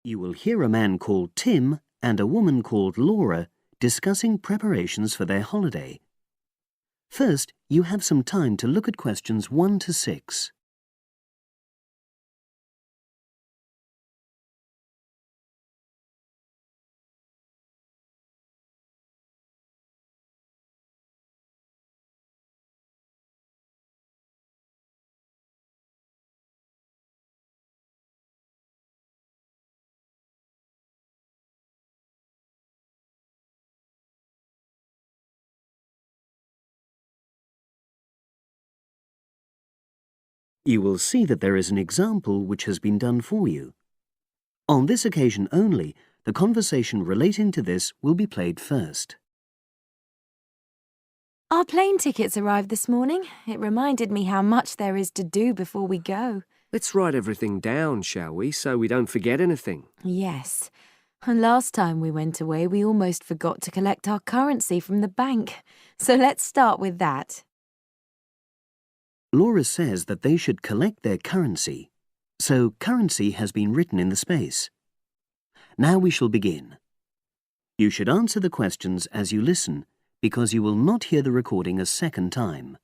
You will hear a man called Tim and a woman called Laura discussing preparations for their holiday. First, you have some time to look at questions 1 to 6. You will see that there is an example which has been done for you. On this occasion only, the conversation relating to this will be played first. Our plane tickets arrived this morning. It reminded me how much there is to do before we go. Let's write everything down, shall we, so we don't forget anything? Yes. And last time we went away, we almost forgot to collect our currency from the bank. So let's start with that. Laura says that they should collect their currency, so currency has been written in the space. Now we shall begin. You should answer the questions as you listen, because you will not hear the recording a second time.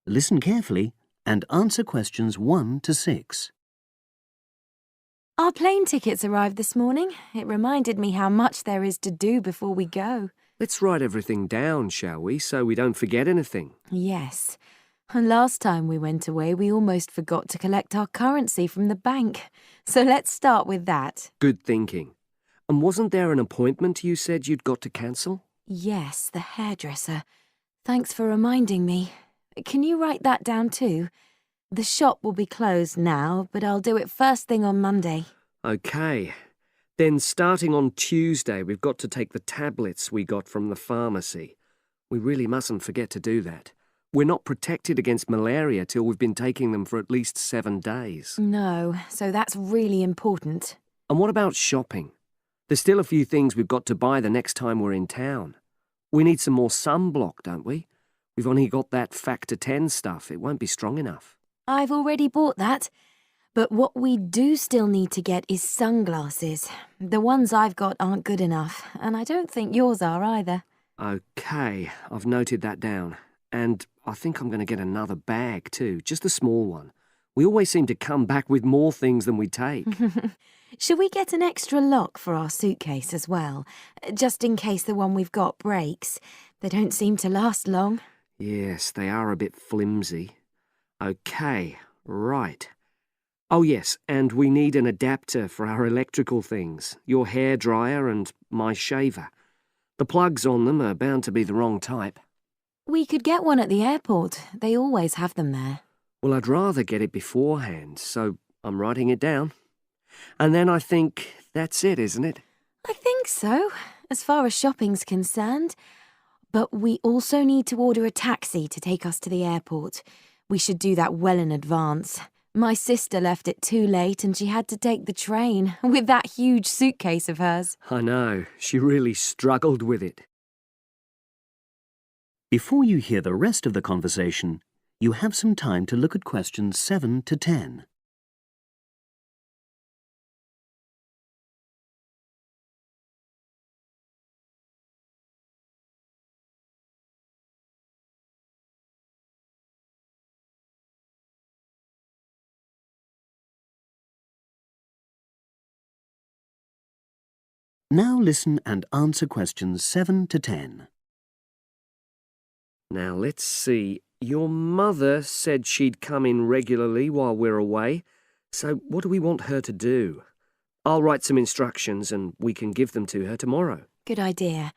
Listen carefully and answer questions 1 to 6. Our plane tickets arrived this morning. It reminded me how much there is to do before we go. Let's write everything down, shall we, so we don't forget anything? Yes. And last time we went away, we almost forgot to collect our currency from the bank. So let's start with that. Good thinking. And wasn't there an appointment you said you'd got to cancel? Yes, the hairdresser. Thanks for reminding me. Can you write that down too? The shop will be closed now, but I'll do it first thing on Monday. OK. Then starting on Tuesday, we've got to take the tablets we got from the pharmacy. We really mustn't forget to do that. We're not protected against malaria till we've been taking them for at least 7 days. No, so that's really important. And what about shopping? There's still a few things we've got to buy the next time we're in town. We need some more sunblock, don't we? We've only got that Factor 10 stuff. It won't be strong enough. I've already bought that. But what we do still need to get is sunglasses. The ones I've got aren't good enough, and I don't think yours are either. OK, I've noted that down. And I think I'm going to get another bag too, just a small one. We always seem to come back with more things than we take. Should we get an extra lock for our suitcase as well, just in case the one we've got breaks? They don't seem to last long. Yes, they are a bit flimsy. OK, right. Oh yes, and we need an adapter for our electrical things, your hairdryer and my shaver. The plugs on them are bound to be the wrong type. We could get one at the airport. They always have them there. Well, I'd rather get it beforehand, so I'm writing it down. And then I think that's it, isn't it? I think so, as far as shopping's concerned. But we also need to order a taxi to take us to the airport. We should do that well in advance. My sister left it too late and she had to take the train with that huge suitcase of hers. I know, she really struggled with it. Before you hear the rest of the conversation, you have some time to look at questions 7 to 10. Now listen and answer questions 7 to 10. Now let's see. Your mother said she'd come in regularly while we're away, so what do we want her to do? I'll write some instructions and we can give them to her tomorrow. Good idea.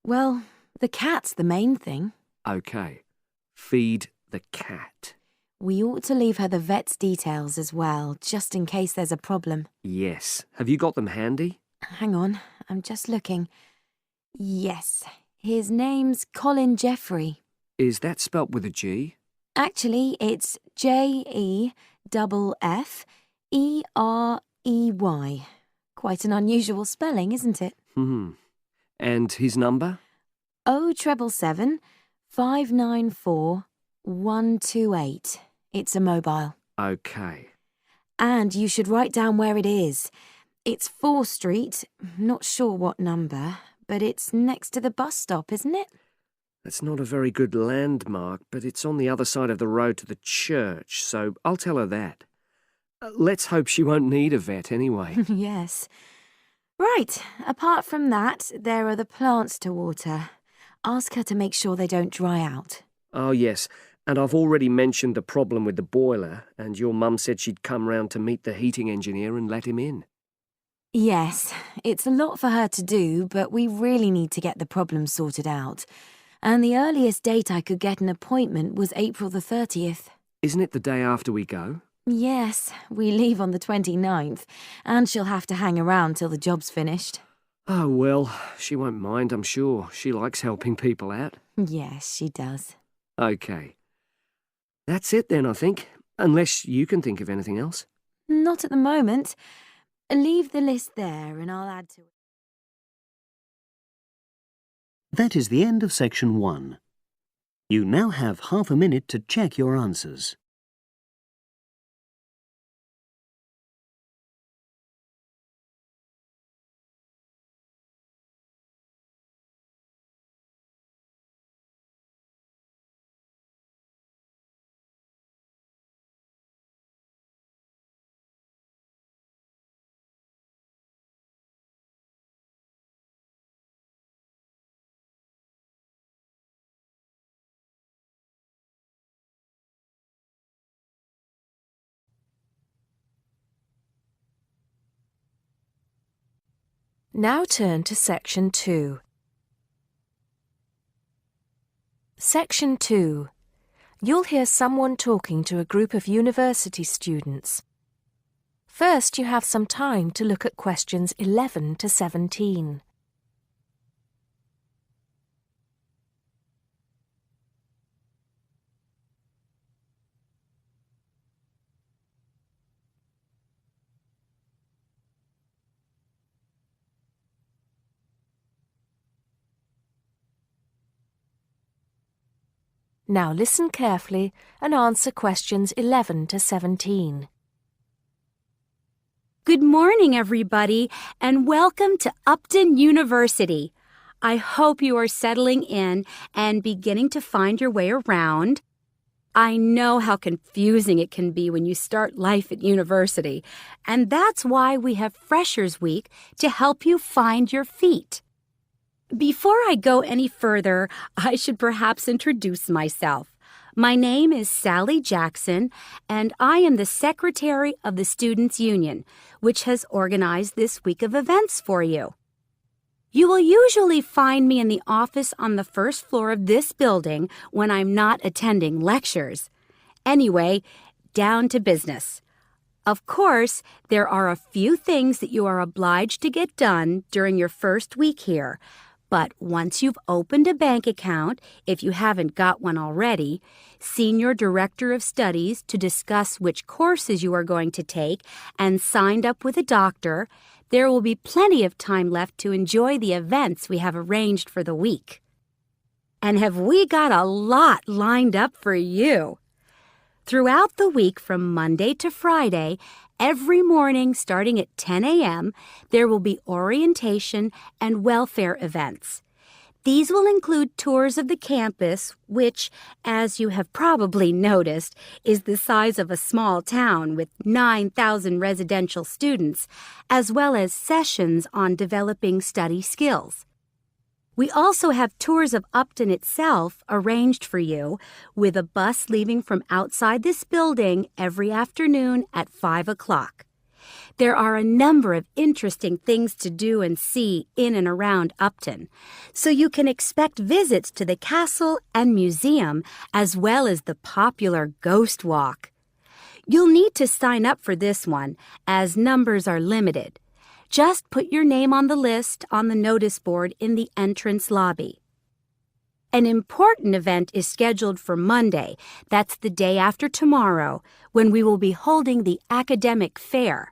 Well, the cat's the main thing. OK. Feed the cat. We ought to leave her the vet's details as well, just in case there's a problem. Yes. Have you got them handy? Hang on, I'm just looking. Yes, his name's Colin Jeffrey. Is that spelt with a G? Actually, it's Jeffrey. Quite an unusual spelling, isn't it? And his number? 077 594 128. It's a mobile. OK. And you should write down where it is. It's 4th Street, not sure what number, but it's next to the bus stop, isn't it? That's not a very good landmark, but it's on the other side of the road to the church, so I'll tell her that. Let's hope she won't need a vet anyway. Yes. Right, apart from that, there are the plants to water. Ask her to make sure they don't dry out. Oh, yes, and I've already mentioned the problem with the boiler, and your mum said she'd come round to meet the heating engineer and let him in. Yes, it's a lot for her to do, but we really need to get the problem sorted out. And the earliest date I could get an appointment was April the 30th. Isn't it the day after we go? Yes, we leave on the 29th, and she'll have to hang around till the job's finished. Oh, well, she won't mind, I'm sure. She likes helping people out. Yes, she does. OK. That's it then, I think. Unless you can think of anything else. Not at the moment. Leave the list there and I'll add to it. That is the end of section 1. You now have half a minute to check your answers. Now turn to Section 2. Section 2. You'll hear someone talking to a group of university students. First, you have some time to look at questions 11 to 17. Now listen carefully and answer questions 11 to 17. Good morning, everybody, and welcome to Upton University. I hope you are settling in and beginning to find your way around. I know how confusing it can be when you start life at university, and that's why we have Freshers Week to help you find your feet. Before I go any further, I should perhaps introduce myself. My name is Sally Jackson, and I am the Secretary of the Students' Union, which has organized this week of events for you. You will usually find me in the office on the first floor of this building when I'm not attending lectures. Anyway, down to business. Of course, there are a few things that you are obliged to get done during your first week here. But once you've opened a bank account, if you haven't got one already, seen your director of studies to discuss which courses you are going to take, and signed up with a doctor, there will be plenty of time left to enjoy the events we have arranged for the week. And have we got a lot lined up for you? Throughout the week from Monday to Friday, every morning starting at 10 a.m., there will be orientation and welfare events. These will include tours of the campus, which, as you have probably noticed, is the size of a small town with 9,000 residential students, as well as sessions on developing study skills. We also have tours of Upton itself arranged for you, with a bus leaving from outside this building every afternoon at 5 o'clock. There are a number of interesting things to do and see in and around Upton, so you can expect visits to the castle and museum as well as the popular Ghost Walk. You'll need to sign up for this one, as numbers are limited. Just put your name on the list on the notice board in the entrance lobby. An important event is scheduled for Monday, that's the day after tomorrow, when we will be holding the academic fair.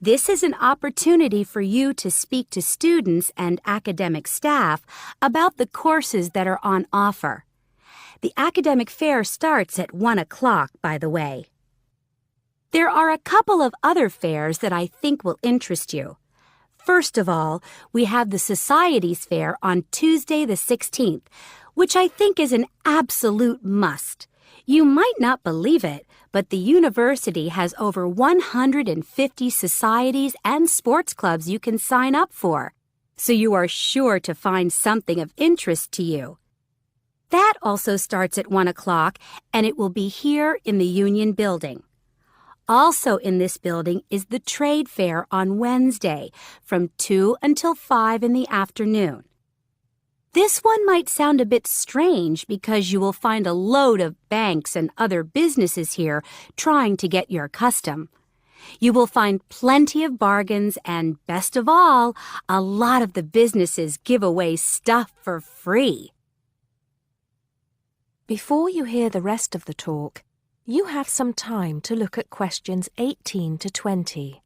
This is an opportunity for you to speak to students and academic staff about the courses that are on offer. The academic fair starts at 1 o'clock, by the way. There are a couple of other fairs that I think will interest you. First of all, we have the Societies Fair on Tuesday the 16th, which I think is an absolute must. You might not believe it, but the university has over 150 societies and sports clubs you can sign up for, so you are sure to find something of interest to you. That also starts at 1 o'clock, and it will be here in the Union Building. Also in this building is the Trade Fair on Wednesday from 2 until 5 in the afternoon. This one might sound a bit strange because you will find a load of banks and other businesses here trying to get your custom. You will find plenty of bargains and, best of all, a lot of the businesses give away stuff for free. Before you hear the rest of the talk, you have some time to look at questions 18 to 20.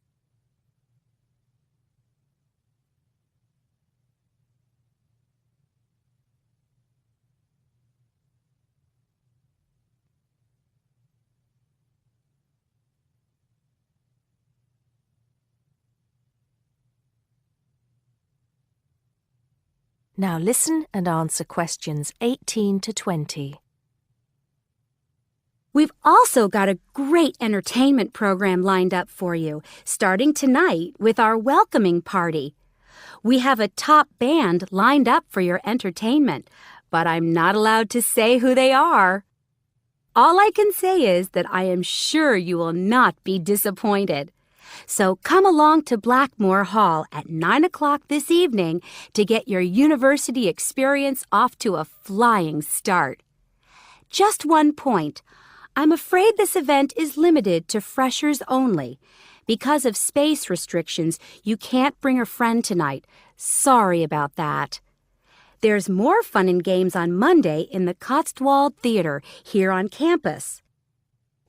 Now listen and answer questions 18 to 20. We've also got a great entertainment program lined up for you, starting tonight with our welcoming party. We have a top band lined up for your entertainment, but I'm not allowed to say who they are. All I can say is that I am sure you will not be disappointed. So come along to Blackmore Hall at 9 o'clock this evening to get your university experience off to a flying start. Just one point. I'm afraid this event is limited to freshers only. Because of space restrictions, you can't bring a friend tonight. Sorry about that. There's more fun and games on Monday in the Cotswold Theater here on campus.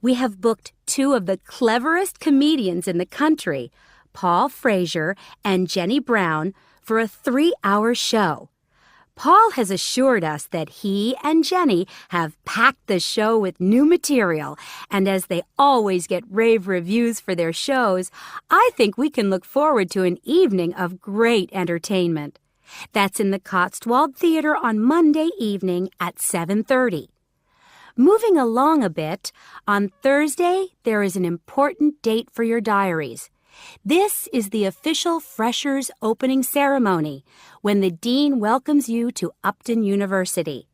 We have booked two of the cleverest comedians in the country, Paul Frazier and Jenny Brown, for a 3-hour show. Paul has assured us that he and Jenny have packed the show with new material, and as they always get rave reviews for their shows, I think we can look forward to an evening of great entertainment. That's in the Cotswold Theater on Monday evening at 7:30. Moving along a bit, on Thursday there is an important date for your diaries. This is the official Freshers opening ceremony, when the dean welcomes you to Upton University.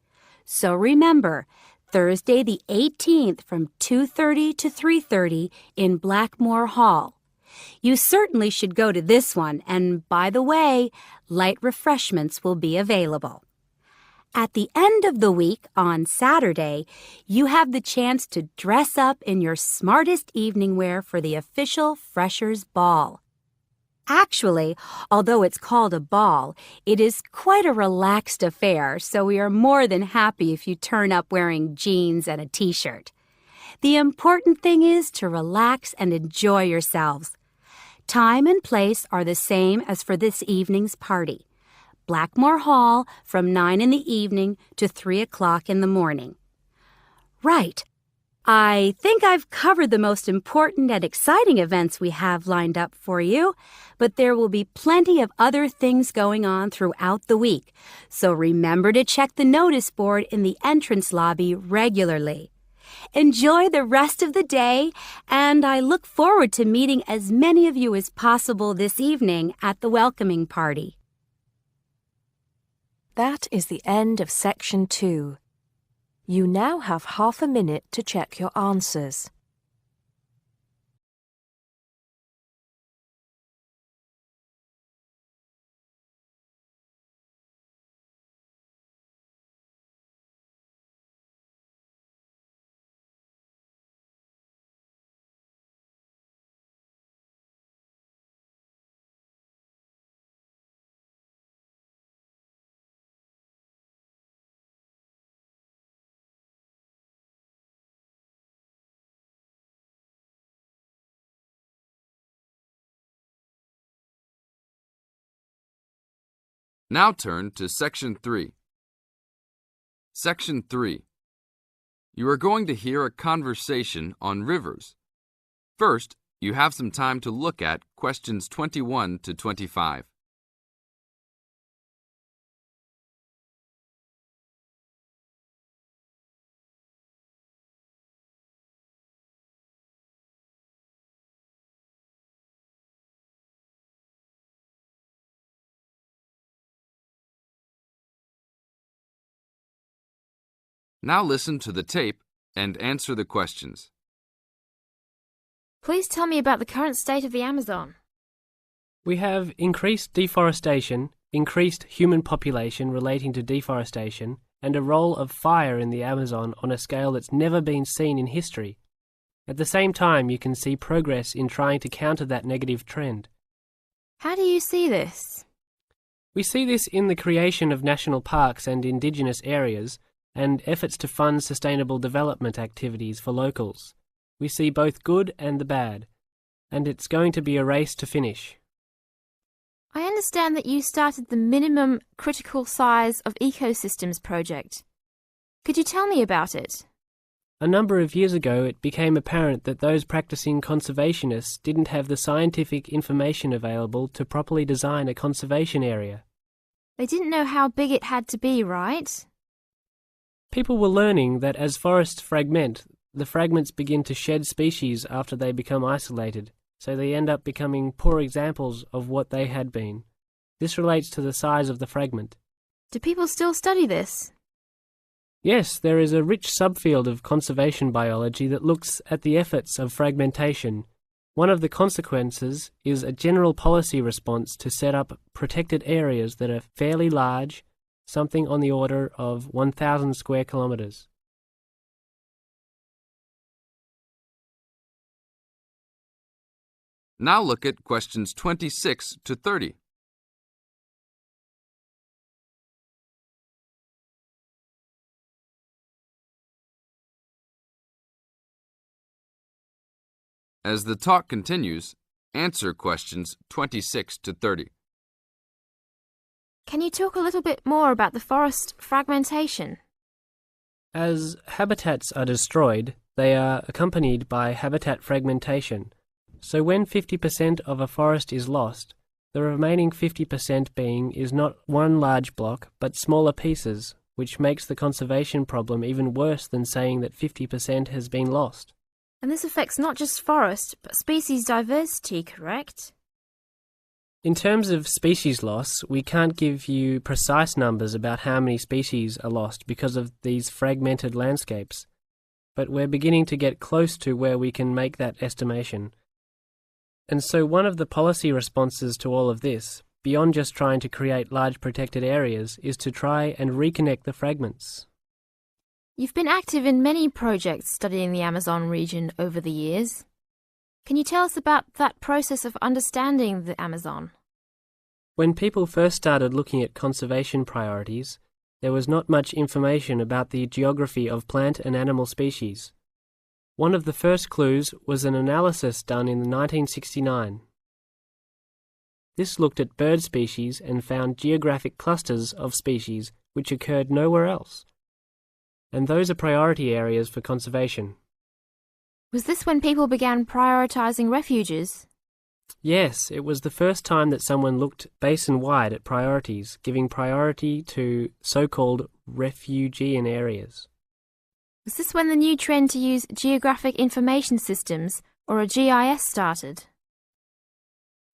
So remember, Thursday the 18th from 2:30 to 3:30 in Blackmore Hall. You certainly should go to this one, and by the way, light refreshments will be available. At the end of the week, on Saturday, you have the chance to dress up in your smartest evening wear for the official Freshers' Ball. Actually, although it's called a ball, it is quite a relaxed affair, so we are more than happy if you turn up wearing jeans and a t-shirt. The important thing is to relax and enjoy yourselves. Time and place are the same as for this evening's party. Blackmore Hall from 9 in the evening to 3 o'clock in the morning. Right. I think I've covered the most important and exciting events we have lined up for you, but there will be plenty of other things going on throughout the week, so remember to check the notice board in the entrance lobby regularly. Enjoy the rest of the day, and I look forward to meeting as many of you as possible this evening at the welcoming party. That is the end of Section 2. You now have half a minute to check your answers. Now turn to Section 3. Section 3. You are going to hear a conversation on rivers. First, you have some time to look at questions 21 to 25. Now listen to the tape and answer the questions. Please tell me about the current state of the Amazon. We have increased deforestation, increased human population relating to deforestation, and a role of fire in the Amazon on a scale that's never been seen in history. At the same time, you can see progress in trying to counter that negative trend. How do you see this? We see this in the creation of national parks and indigenous areas, and efforts to fund sustainable development activities for locals. We see both good and the bad, and it's going to be a race to finish. I understand that you started the Minimum Critical Size of Ecosystems project. Could you tell me about it? A number of years ago, it became apparent that those practicing conservationists didn't have the scientific information available to properly design a conservation area. They didn't know how big it had to be, right? People were learning that as forests fragment, the fragments begin to shed species after they become isolated, so they end up becoming poor examples of what they had been. This relates to the size of the fragment. Do people still study this? Yes, there is a rich subfield of conservation biology that looks at the efforts of fragmentation. One of the consequences is a general policy response to set up protected areas that are fairly large, something on the order of 1,000 square kilometres. Now look at questions 26 to 30. As the talk continues, answer questions 26 to 30. Can you talk a little bit more about the forest fragmentation? As habitats are destroyed, they are accompanied by habitat fragmentation. So when 50% of a forest is lost, the remaining 50% being is not one large block, but smaller pieces, which makes the conservation problem even worse than saying that 50% has been lost. And this affects not just forest, but species diversity, correct? In terms of species loss, we can't give you precise numbers about how many species are lost because of these fragmented landscapes, but we're beginning to get close to where we can make that estimation. And so one of the policy responses to all of this, beyond just trying to create large protected areas, is to try and reconnect the fragments. You've been active in many projects studying the Amazon region over the years. Can you tell us about that process of understanding the Amazon? When people first started looking at conservation priorities, there was not much information about the geography of plant and animal species. One of the first clues was an analysis done in 1969. This looked at bird species and found geographic clusters of species which occurred nowhere else. And those are priority areas for conservation. Was this when people began prioritising refuges? Yes, it was the first time that someone looked basin-wide at priorities, giving priority to so-called refugean areas. Was this when the new trend to use Geographic Information Systems, or a GIS, started?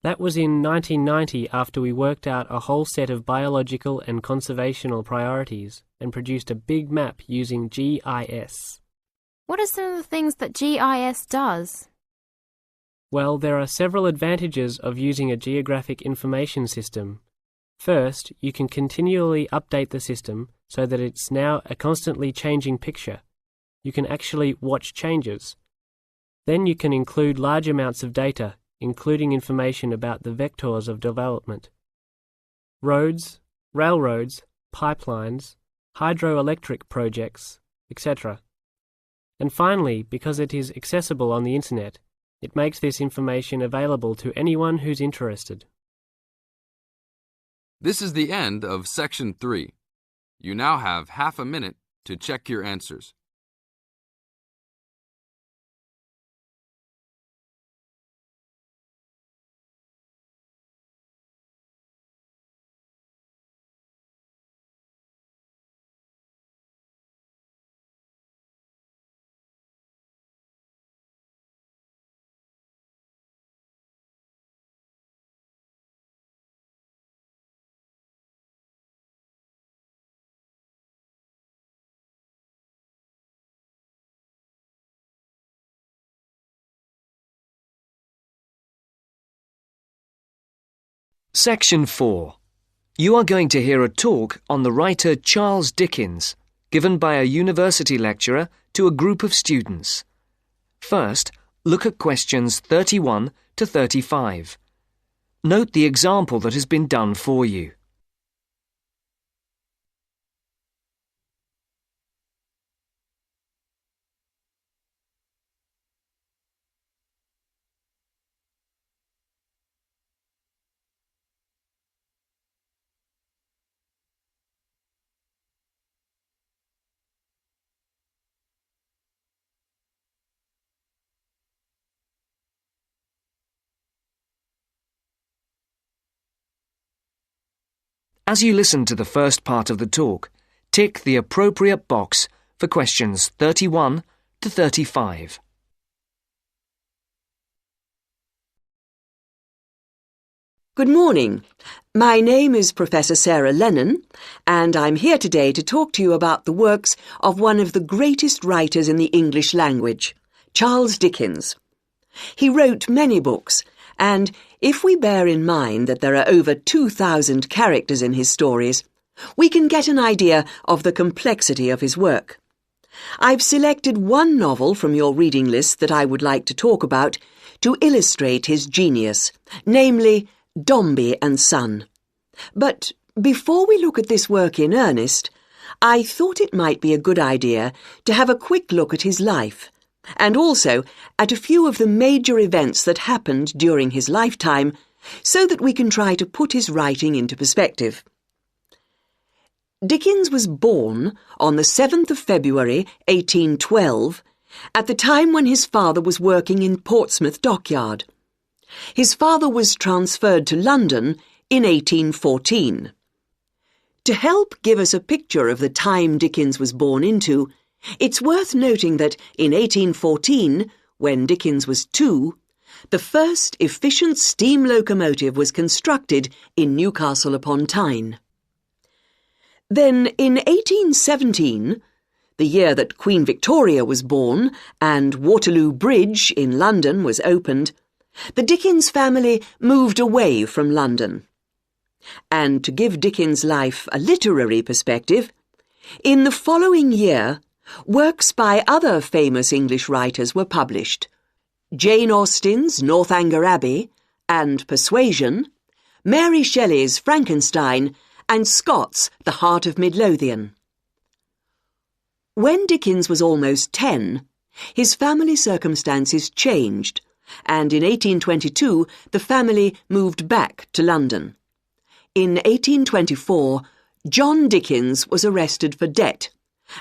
That was in 1990 after we worked out a whole set of biological and conservational priorities and produced a big map using GIS. What are some of the things that GIS does? Well, there are several advantages of using a geographic information system. First, you can continually update the system so that it's now a constantly changing picture. You can actually watch changes. Then you can include large amounts of data, including information about the vectors of development. Roads, railroads, pipelines, hydroelectric projects, etc. And finally, because it is accessible on the internet, it makes this information available to anyone who's interested. This is the end of Section 3. You now have half a minute to check your answers. Section 4. You are going to hear a talk on the writer Charles Dickens, given by a university lecturer to a group of students. First, look at questions 31 to 35. Note the example that has been done for you. As you listen to the first part of the talk, tick the appropriate box for questions 31 to 35. Good morning. My name is Professor Sarah Lennon, and I'm here today to talk to you about the works of one of the greatest writers in the English language, Charles Dickens. He wrote many books, and if we bear in mind that there are over 2,000 characters in his stories, we can get an idea of the complexity of his work. I've selected one novel from your reading list that I would like to talk about to illustrate his genius, namely Dombey and Son. But before we look at this work in earnest, I thought it might be a good idea to have a quick look at his life, and also at a few of the major events that happened during his lifetime, so that we can try to put his writing into perspective. Dickens was born on the 7th of February, 1812, at the time when his father was working in Portsmouth Dockyard. His father was transferred to London in 1814. To help give us a picture of the time Dickens was born into, it's worth noting that in 1814, when Dickens was 2, the first efficient steam locomotive was constructed in Newcastle upon Tyne. Then, in 1817, the year that Queen Victoria was born and Waterloo Bridge in London was opened, the Dickens family moved away from London. And to give Dickens' life a literary perspective, in the following year, works by other famous English writers were published: Jane Austen's Northanger Abbey and Persuasion, Mary Shelley's Frankenstein, and Scott's The Heart of Midlothian. When Dickens was almost 10, his family circumstances changed, and in 1822 the family moved back to London. In 1824, John Dickens was arrested for debt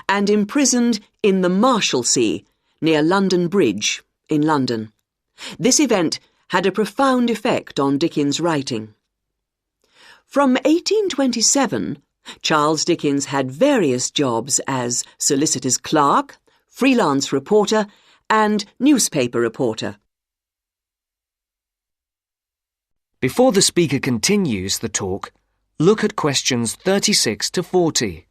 and imprisoned in the Marshalsea, near London Bridge, in London. This event had a profound effect on Dickens' writing. From 1827, Charles Dickens had various jobs as solicitor's clerk, freelance reporter, and newspaper reporter. Before the speaker continues the talk, look at questions 36 to 40.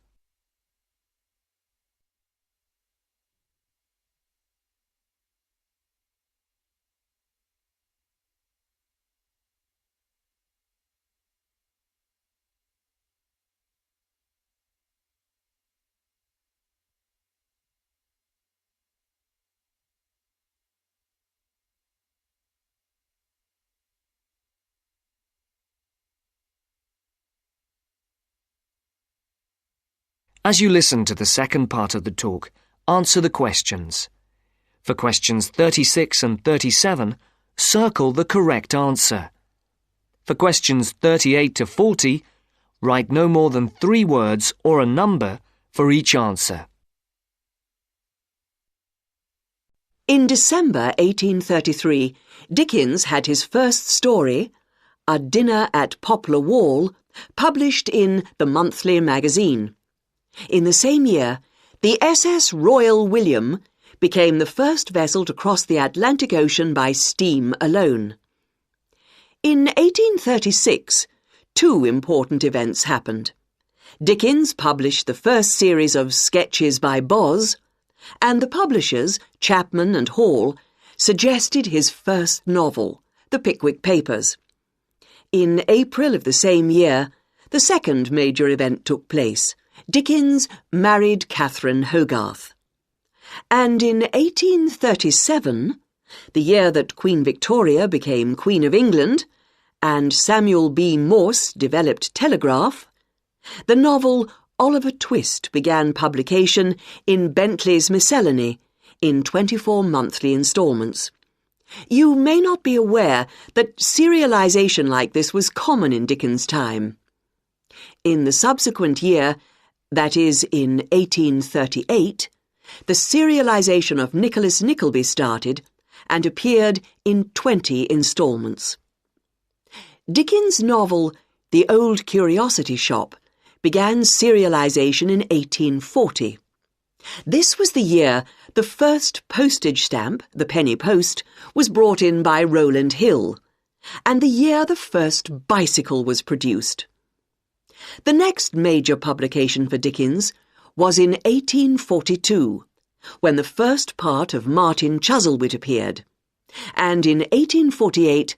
As you listen to the second part of the talk, answer the questions. For questions 36 and 37, circle the correct answer. For questions 38 to 40, write no more than 3 words or a number for each answer. In December 1833, Dickens had his first story, A Dinner at Poplar Wall, published in the Monthly Magazine. In the same year, the SS Royal William became the first vessel to cross the Atlantic Ocean by steam alone. In 1836, 2 important events happened. Dickens published the first series of Sketches by Boz, and the publishers, Chapman and Hall, suggested his first novel, The Pickwick Papers. In April of the same year, the second major event took place. Dickens married Catherine Hogarth. And in 1837, the year that Queen Victoria became Queen of England and Samuel B. Morse developed telegraph, the novel Oliver Twist began publication in Bentley's Miscellany in 24 monthly instalments. You may not be aware that serialization like this was common in Dickens' time. In the subsequent year, that is, in 1838, the serialization of Nicholas Nickleby started and appeared in 20 instalments. Dickens' novel The Old Curiosity Shop began serialization in 1840. This was the year the first postage stamp, the penny post, was brought in by Rowland Hill, and the year the first bicycle was produced. The next major publication for Dickens was in 1842, when the first part of Martin Chuzzlewit appeared, and in 1848,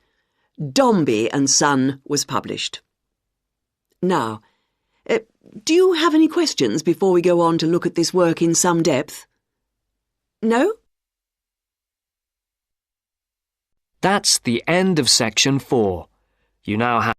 Dombey and Son was published. Now, do you have any questions before we go on to look at this work in some depth? No? That's the end of section 4. You now have